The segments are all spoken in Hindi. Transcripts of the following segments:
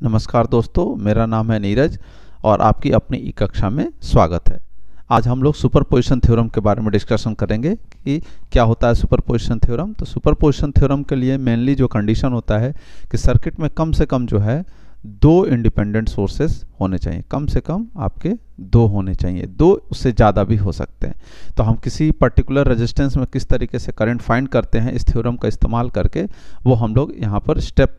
नमस्कार दोस्तों, मेरा नाम है नीरज और आपकी अपनी ई कक्षा में स्वागत है। आज हम लोग सुपरपोजिशन थ्योरम के बारे में डिस्कशन करेंगे कि क्या होता है सुपरपोजिशन थ्योरम। तो सुपरपोजिशन थ्योरम के लिए मेनली जो कंडीशन होता है कि सर्किट में कम से कम जो है दो इंडिपेंडेंट सोर्सेस होने चाहिए। कम से कम आपके दो होने चाहिए, दो उससे ज़्यादा भी हो सकते हैं। तो हम किसी पर्टिकुलर रेजिस्टेंस में किस तरीके से करंट फाइंड करते हैं इस थ्योरम का इस्तेमाल करके, वो हम लोग यहाँ पर स्टेप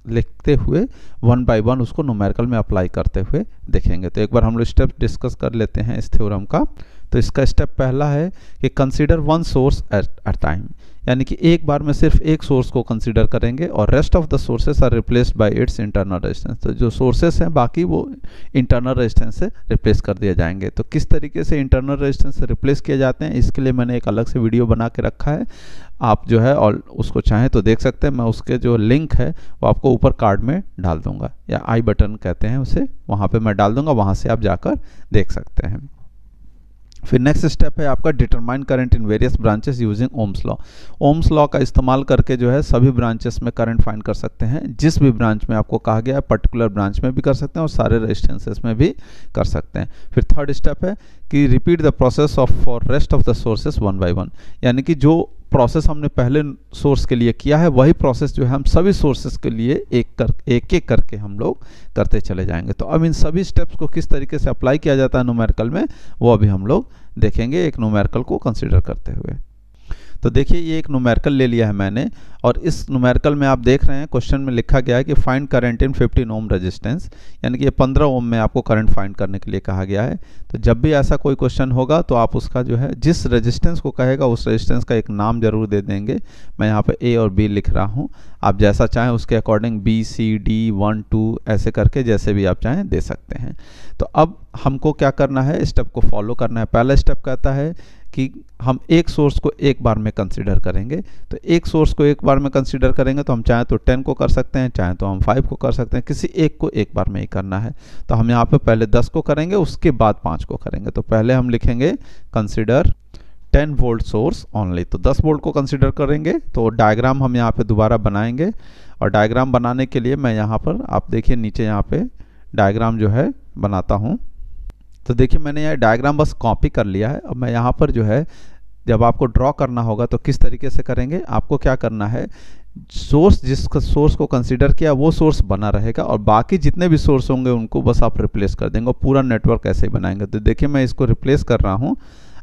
लिखते हुए वन बाय वन उसको न्यूमेरिकल में अप्लाई करते हुए देखेंगे। तो एक बार हम लोग स्टेप डिस्कस कर लेते हैं इस थ्योरम का। तो इसका स्टेप पहला है कि consider one source at a time, यानी कि एक बार में सिर्फ एक सोर्स को कंसीडर करेंगे और rest of the sources are replaced by its internal resistance. तो जो सोर्सेस हैं बाकी वो इंटरनल रेजिस्टेंस से रिप्लेस कर दिए जाएंगे। तो किस तरीके से इंटरनल रेजिस्टेंस से रिप्लेस किए जाते हैं इसके लिए मैंने एक अलग से वीडियो बना के रखा है, आप जो है और उसको चाहें तो देख सकते हैं। मैं उसके जो लिंक है वो आपको ऊपर कार्ड में डाल दूंगा, या आई बटन कहते हैं उसे, वहाँ पे मैं डाल दूंगा, वहाँ से आप जाकर देख सकते हैं। फिर नेक्स्ट स्टेप है आपका determine current in various branches using Ohm's law. Ohm's law का इस्तेमाल करके जो है सभी ब्रांचेस में करंट फाइंड कर सकते हैं। जिस भी ब्रांच में आपको कहा गया है पर्टिकुलर ब्रांच में भी कर सकते हैं और सारे रेजिस्टेंसेस में भी कर सकते हैं। फिर थर्ड स्टेप है कि repeat the process of for rest of the sources one by one, यानी कि जो प्रोसेस हमने पहले सोर्स के लिए किया है वही प्रोसेस जो है हम सभी सोर्सेस के लिए एक एक करके हम लोग करते चले जाएंगे। तो अब इन सभी स्टेप्स को किस तरीके से अप्लाई किया जाता है न्यूमेरिकल में, वो अभी हम लोग देखेंगे एक न्यूमेरिकल को कंसीडर करते हुए। तो देखिए ये एक न्यूमेरिकल ले लिया है मैंने, और इस न्यूमेरिकल में आप देख रहे हैं क्वेश्चन में लिखा गया है कि find current in 15 ohm resistance, यानी कि ये 15 ओम में आपको करंट फाइंड करने के लिए कहा गया है। तो जब भी ऐसा कोई क्वेश्चन होगा तो आप उसका जो है जिस रेजिस्टेंस को कहेगा उस रेजिस्टेंस का एक नाम जरूर दे देंगे। मैं यहाँ पे ए और बी लिख रहा हूँ, आप जैसा चाहें उसके अकॉर्डिंग बी सी डी 1 2 ऐसे करके जैसे भी आप चाहें दे सकते हैं। तो अब हमको क्या करना है, स्टेप को फॉलो करना है। पहला स्टेप कहता है कि हम एक सोर्स को एक बार में कंसीडर करेंगे। तो एक सोर्स को एक बार में कंसीडर करेंगे तो हम चाहें तो 10 को कर सकते हैं, चाहें तो हम 5 को कर सकते हैं, किसी एक को एक बार में ही करना है। तो हम यहाँ पे पहले 10 को करेंगे, उसके बाद 5 को करेंगे। तो पहले हम लिखेंगे कंसीडर 10 वोल्ट सोर्स ओनली, तो 10 वोल्ट को कंसीडर करेंगे। तो डायग्राम हम यहाँ पे दोबारा बनाएंगे, और डायग्राम बनाने के लिए मैं यहाँ पर आप देखिए नीचे यहाँ पे डायग्राम जो है बनाता हूँ। तो देखिए मैंने यह डायग्राम बस कॉपी कर लिया है। अब मैं यहाँ पर जो है जब आपको ड्रॉ करना होगा तो किस तरीके से करेंगे, आपको क्या करना है, सोर्स जिस सोर्स को कंसीडर किया वो सोर्स बना रहेगा और बाकी जितने भी सोर्स होंगे उनको बस आप रिप्लेस कर देंगे और पूरा नेटवर्क ऐसे ही बनाएंगे। तो देखिए मैं इसको रिप्लेस कर रहा हूँ।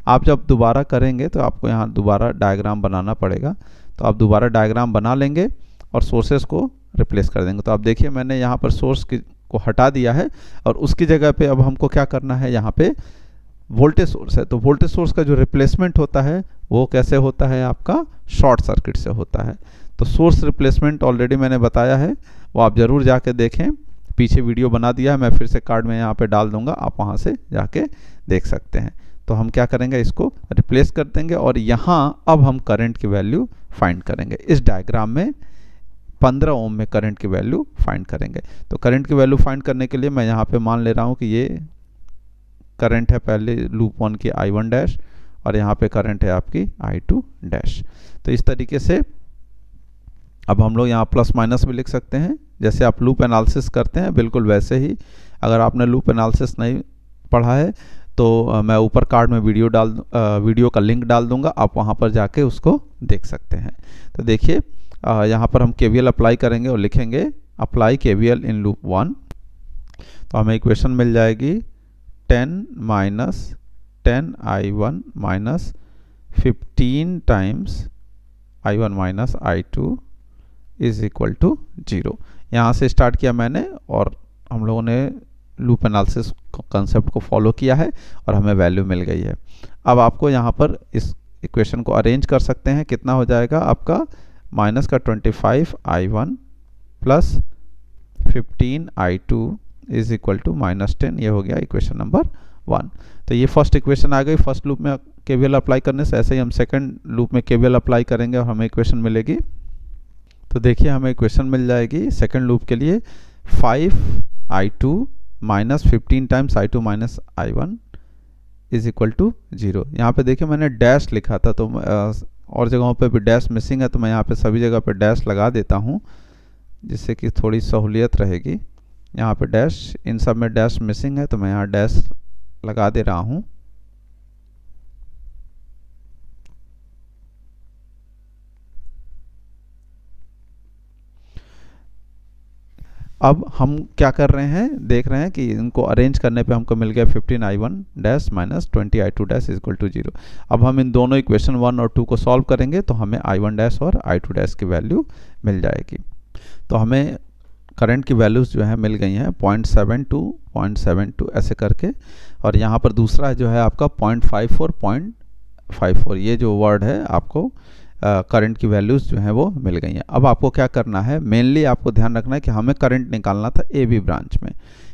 आप जब दोबारा करेंगे तो आपको यहाँ दोबारा डायग्राम बनाना पड़ेगा। तो आप दोबारा डायग्राम बना लेंगे और सोर्सेस को रिप्लेस कर देंगे। तो आप देखिए मैंने यहाँ पर सोर्स को हटा दिया है और उसकी जगह पे अब हमको क्या करना है, यहाँ पे वोल्टेज सोर्स है। तो वोल्टेज सोर्स का जो रिप्लेसमेंट होता है वो कैसे होता है, आपका शॉर्ट सर्किट से होता है। तो सोर्स रिप्लेसमेंट ऑलरेडी मैंने बताया है, वो आप ज़रूर जाके देखें, पीछे वीडियो बना दिया है, मैं फिर से कार्ड में यहाँ पे डाल दूंगा, आप वहाँ से जाके देख सकते हैं। तो हम क्या करेंगे, इसको रिप्लेस कर देंगे और यहाँ अब हम करंट की वैल्यू फाइंड करेंगे। इस डायग्राम में 15 ओम में करंट की वैल्यू फाइंड करेंगे। तो करंट की वैल्यू फाइंड करने के लिए मैं यहाँ पे मान ले रहा हूँ कि ये करंट है पहले लूप 1 की I1 डैश और यहाँ पे करंट है आपकी I2 डैश। तो इस तरीके से अब हम लोग यहाँ प्लस माइनस भी लिख सकते हैं, जैसे आप लूप एनालिसिस करते हैं बिल्कुल वैसे ही। अगर आपने लूप एनालिसिस नहीं पढ़ा है तो मैं ऊपर कार्ड में वीडियो का लिंक डाल दूंगा, आप वहाँ पर जाके उसको देख सकते हैं। तो देखिए यहाँ पर हम KVL अप्लाई करेंगे और लिखेंगे अप्लाई KVL इन लूप 1। तो हमें इक्वेशन मिल जाएगी 10 minus 10 I1 minus 15 times I1 minus I2 is equal to 0। यहाँ से स्टार्ट किया मैंने और हम लोगों ने लूप एनालिसिस कंसेप्ट को फॉलो किया है और हमें वैल्यू मिल गई है। अब आपको यहाँ पर इस इक्वेशन को अरेंज कर सकते हैं। कितना हो जाएगा आपका, माइनस का 25 I1 plus 15 I2 is equal to minus 10, ये हो गया इक्वेशन नंबर 1। तो ये फर्स्ट इक्वेशन आ गई फर्स्ट लूप में KVL अप्लाई करने से। ऐसे ही हम सेकंड लूप में KVL अप्लाई करेंगे और हमें इक्वेशन मिलेगी। तो देखिए हमें इक्वेशन मिल जाएगी सेकंड लूप के लिए 5 I2 minus 15 times I2 minus I1 is equal to 0। यहाँ पे देखिए मैंने डैश लिखा था, तो और जगहों पे भी डैश मिसिंग है, तो मैं यहाँ पे सभी जगह पे डैश लगा देता हूँ जिससे कि थोड़ी सहूलियत रहेगी। यहाँ पे डैश, इन सब में डैश मिसिंग है तो मैं यहाँ डैश लगा दे रहा हूँ। अब हम क्या कर रहे हैं, देख रहे हैं कि इनको अरेंज करने पे हमको मिल गया 15i1 dash minus 20i2 dash equal to 0। अब हम इन दोनों इक्वेशन 1 और 2 को सॉल्व करेंगे तो हमें i1 डैश और i2 डैश की वैल्यू मिल जाएगी। तो हमें करंट की वैल्यूज़ जो है मिल गई हैं 0.72 0.72 ऐसे करके, और यहाँ पर दूसरा जो है आपका 0.54 0.54 ये जो वर्ड है आपको करंट की वैल्यूज़ जो हैं वो मिल गई हैं। अब आपको क्या करना है, मेनली आपको ध्यान रखना है कि हमें करंट निकालना था ए बी ब्रांच में।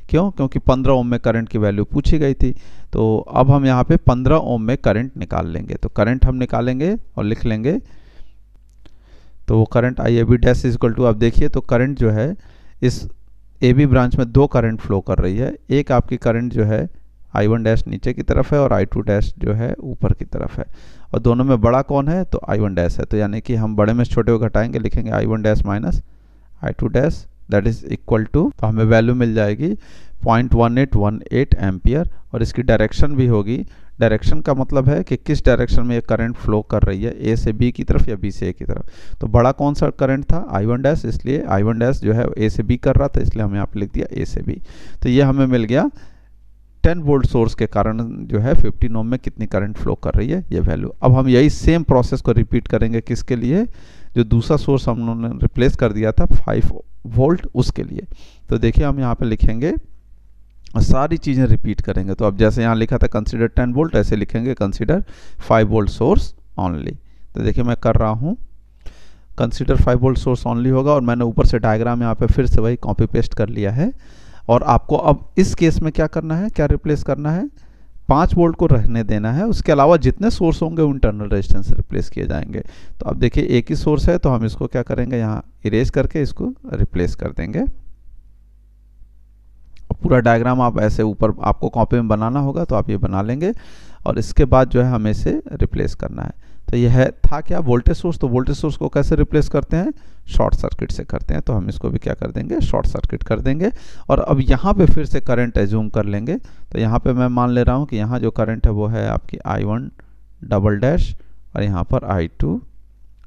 क्यों? क्योंकि 15 ओम में करंट की वैल्यू पूछी गई थी। तो अब हम यहाँ पे 15 ओम में करंट निकाल लेंगे। तो करंट हम निकालेंगे और लिख लेंगे, तो वो current I A B dash equal to, अब देखिए तो करंट जो है इस ए बी ब्रांच में दो करंट फ्लो कर रही है। एक आपकी करंट जो है i1 डैश नीचे की तरफ है और i2 डैश जो है ऊपर की तरफ है, और दोनों में बड़ा कौन है, तो i1 डैश है। तो यानी कि हम बड़े में छोटे को घटाएंगे, लिखेंगे i1 dash minus i2 dash that is equal to, तो हमें वैल्यू मिल जाएगी 0.1818 एम्पियर, और इसकी डायरेक्शन भी होगी। डायरेक्शन का मतलब है कि किस डायरेक्शन में ये करंट फ्लो कर रही है, ए से बी की तरफ या बी से ए की तरफ। तो बड़ा कौन सा करंट था, i1 डैश, इसलिए i1 डैश जो है ए से बी कर रहा था, इसलिए हम यहाँ पे लिख दिया ए से बी। तो ये हमें मिल गया 10 वोल्ट सोर्स के कारण जो है 15 ओम में कितनी करंट फ्लो कर रही है ये वैल्यू। अब हम यही सेम प्रोसेस को रिपीट करेंगे, किसके लिए, जो दूसरा सोर्स हम लोगों ने रिप्लेस कर दिया था 5 वोल्ट उसके लिए। तो देखिए हम यहाँ पे लिखेंगे और सारी चीज़ें रिपीट करेंगे। तो अब जैसे यहाँ लिखा था कंसीडर 10 वोल्ट, ऐसे लिखेंगे कंसीडर 5 वोल्ट सोर्स ओनली। तो देखिए मैं कर रहा हूँ, कंसीडर 5 वोल्ट सोर्स ओनली होगा, और मैंने ऊपर से डायग्राम यहाँ पे फिर से वही कॉपी पेस्ट कर लिया है। और आपको अब इस केस में क्या करना है, क्या रिप्लेस करना है, 5 वोल्ट को रहने देना है, उसके अलावा जितने सोर्स होंगे वो इंटरनल रेजिस्टेंस से रिप्लेस किए जाएंगे। तो अब देखिए एक ही सोर्स है, तो हम इसको क्या करेंगे, यहाँ इरेज करके इसको रिप्लेस कर देंगे। पूरा डायग्राम आप ऐसे ऊपर आपको कॉपी में बनाना होगा तो आप ये बना लेंगे, और इसके बाद जो है हमें इसे रिप्लेस करना है। तो यह है था क्या, वोल्टेज सोर्स। तो वोल्टेज सोर्स को कैसे रिप्लेस करते हैं, शॉर्ट सर्किट से करते हैं। तो हम इसको भी क्या कर देंगे, शॉर्ट सर्किट कर देंगे। और अब यहाँ पे फिर से करंट एज्यूम कर लेंगे। तो यहाँ पे मैं मान ले रहा हूँ कि यहाँ जो करंट है वो है आपकी i1 डबल डैश, और यहाँ पर i2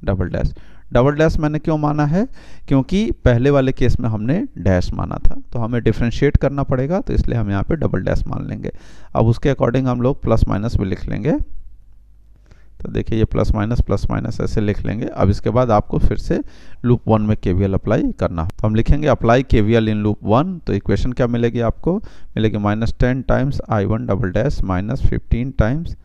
double dash. Double dash मैंने क्यों माना है, क्योंकि पहले वाले केस में हमने डैश माना था, तो हमें डिफ्रेंशिएट करना पड़ेगा, तो इसलिए हम यहाँ पे डबल डैश मान लेंगे। अब उसके अकॉर्डिंग हम लोग प्लस माइनस भी लिख लेंगे। तो देखिए ये प्लस माइनस ऐसे लिख लेंगे। अब इसके बाद आपको फिर से लूप 1 में KVL अप्लाई करना है। तो हम लिखेंगे अप्लाई KVL इन लूप 1। तो इक्वेशन क्या मिलेगी आपको, मिलेगी -10 times i1 double dash minus 15 times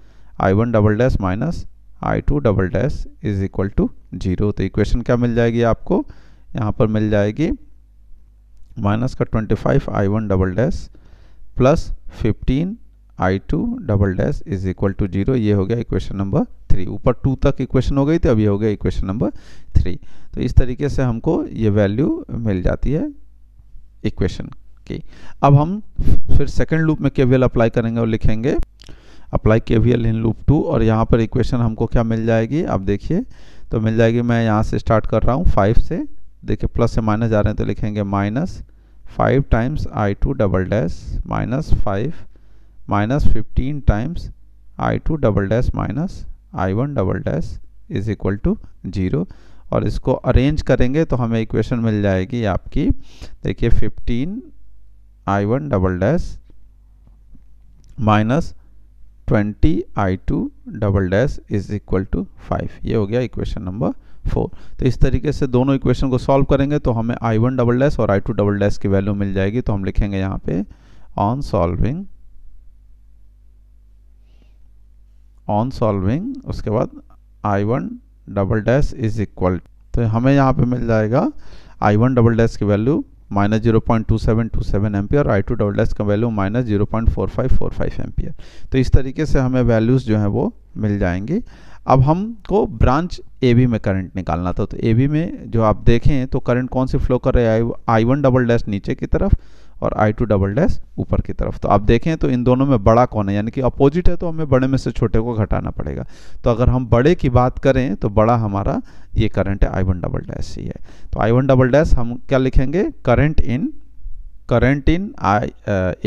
i1 double dash minus i2 double dash is equal to 0। तो इक्वेशन क्या मिल जाएगी आपको, यहाँ पर मिल जाएगी माइनस का 25 i1 double dash plus 15 i2 double dash is equal to 0। ये हो गया इक्वेशन नंबर 3। ऊपर 2 तक इक्वेशन हो गई थी, अब ये हो गया इक्वेशन नंबर 3। तो इस तरीके से हमको ये वैल्यू मिल जाती है इक्वेशन की। अब हम फिर सेकंड लूप में KVL अप्लाई करेंगे और लिखेंगे अप्लाई KVL इन लूप 2, और यहाँ पर इक्वेशन हमको क्या मिल जाएगी, अब देखिए तो मिल जाएगी, मैं यहाँ से स्टार्ट कर रहा हूँ 5 से, देखिए प्लस से माइनस जा रहे हैं तो लिखेंगे -5 times i2 double dash minus 5 minus 15 times i2 double dash minus i1 double dash is equal to 0। और इसको अरेंज करेंगे तो हमें इक्वेशन मिल जाएगी आपकी, देखिए 15 i1 double dash minus 20 i2 double dash is equal to 5। ये हो गया इक्वेशन नंबर 4। तो इस तरीके से दोनों इक्वेशन को सॉल्व करेंगे तो हमें i1 डबल डैश और i2 डबल डैश की वैल्यू मिल जाएगी। तो हम लिखेंगे यहाँ पे ऑन सॉल्विंग उसके बाद i1 double dash is equal, तो हमें यहाँ पे मिल जाएगा i1 डबल डैश की value -0.2727 ampere, i2 double dash का वैल्यू -0.4545 एम्पियर। तो इस तरीके से हमें वैल्यूज़ जो हैं वो मिल जाएंगी। अब हमको ब्रांच AB में करंट निकालना था। तो AB में जो आप देखें तो करंट कौन सी फ्लो कर रहे हैं, i1 डबल डैश नीचे की तरफ और i2 डबल डैश ऊपर की तरफ। तो आप देखें तो इन दोनों में बड़ा कौन है, यानी कि अपोजिट है, तो हमें बड़े में से छोटे को घटाना पड़ेगा। तो अगर हम बड़े की बात करें तो बड़ा हमारा ये करंट है i1 डबल डैश ही है। तो i1 डबल डैश हम क्या लिखेंगे, current current in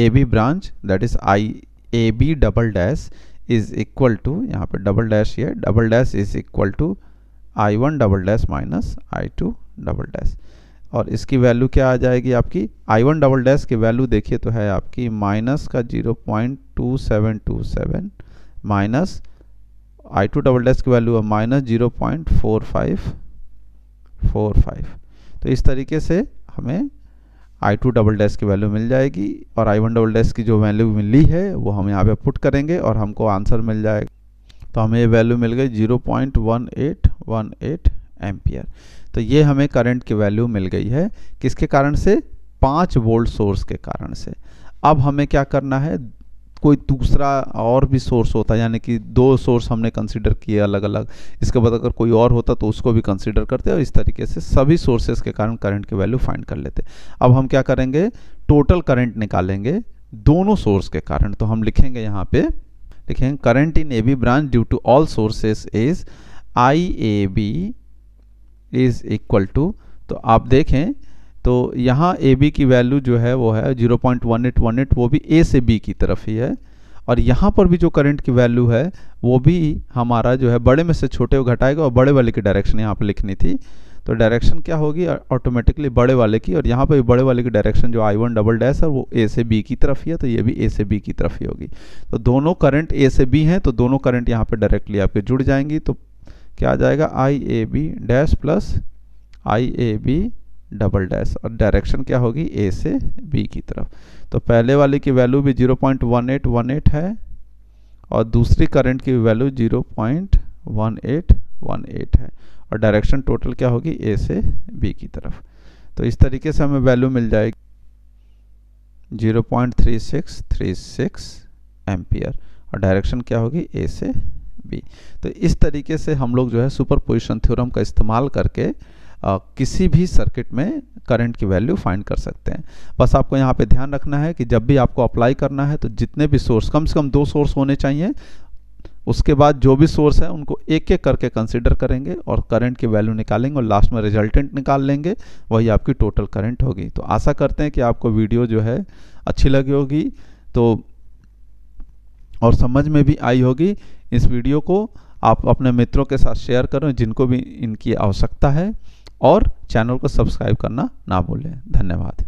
AB branch, that is IAB double dash is equal to, यहाँ पे डबल डैश ये double dash is equal to I1 double dash minus I2 double dash. और इसकी वैल्यू क्या आ जाएगी आपकी, I1 डबल डैश की वैल्यू देखिए तो है आपकी माइनस का 0.2727 माइनस I2 डबल डैश की वैल्यू है माइनस 0.4545। तो इस तरीके से हमें I2 डबल डैश की वैल्यू मिल जाएगी और I1 डबल डैश की जो वैल्यू मिली है वो हम यहाँ पे पुट करेंगे और हमको आंसर मिल जाएगा। तो हमें ये वैल्यू मिल गई 0.1818 एम्पियर। तो ये हमें करंट की वैल्यू मिल गई है, किसके कारण से, 5 वोल्ट सोर्स के कारण से। अब हमें क्या करना है, कोई दूसरा और भी सोर्स होता है, यानी कि 2 सोर्स हमने कंसीडर किए अलग अलग, इसके बाद अगर कोई और होता तो उसको भी कंसीडर करते और इस तरीके से सभी सोर्सेस के कारण करंट की वैल्यू फाइंड कर लेते। अब हम क्या करेंगे, टोटल करंट निकालेंगे दोनों सोर्स के कारण। तो हम लिखेंगे यहाँ पे, लिखेंगे current in AB branch due to all sources is IAB is equal to, तो आप देखें तो यहाँ AB की वैल्यू जो है वो है 0.1818, वो भी A से B की तरफ ही है। और यहाँ पर भी जो करंट की वैल्यू है वो भी हमारा जो है बड़े में से छोटे को घटाएगा और बड़े वाले की डायरेक्शन यहाँ पर लिखनी थी। तो डायरेक्शन क्या होगी, ऑटोमेटिकली बड़े वाले की, और यहाँ पर भी बड़े वाले की डायरेक्शन जो I1 डबल डैश है वो A से B की तरफ ही है, तो ये भी A से B की तरफ ही होगी। तो दोनों करंट A से B हैं, तो दोनों करंट यहाँ पे डायरेक्टली आपके जुड़ जाएंगी। तो क्या आ जाएगा, IAB dash plus IAB double dash, और डायरेक्शन क्या होगी, A से B की तरफ। तो पहले वाले की वैल्यू भी 0.1818 है और दूसरी करंट की वैल्यू 0.1818 है, और डायरेक्शन टोटल क्या होगी, A से B की तरफ। तो इस तरीके से हमें वैल्यू मिल जाएगी 0.3636 एम्पियर, और डायरेक्शन क्या होगी, A से B। तो इस तरीके से हम लोग जो है सुपरपोजिशन थ्योरम का इस्तेमाल करके किसी भी सर्किट में करंट की वैल्यू फाइंड कर सकते हैं। बस आपको यहाँ पे ध्यान रखना है कि जब भी आपको अप्लाई करना है तो जितने भी सोर्स, कम से कम 2 सोर्स होने चाहिए, उसके बाद जो भी सोर्स है उनको एक एक करके कंसिडर करेंगे और करंट की वैल्यू निकालेंगे और लास्ट में रिजल्टेंट निकाल लेंगे, वही आपकी टोटल करंट होगी। तो आशा करते हैं कि आपको वीडियो जो है अच्छी लगी होगी तो और समझ में भी आई होगी। इस वीडियो को आप अपने मित्रों के साथ शेयर करें जिनको भी इनकी आवश्यकता है, और चैनल को सब्सक्राइब करना ना भूलें। धन्यवाद।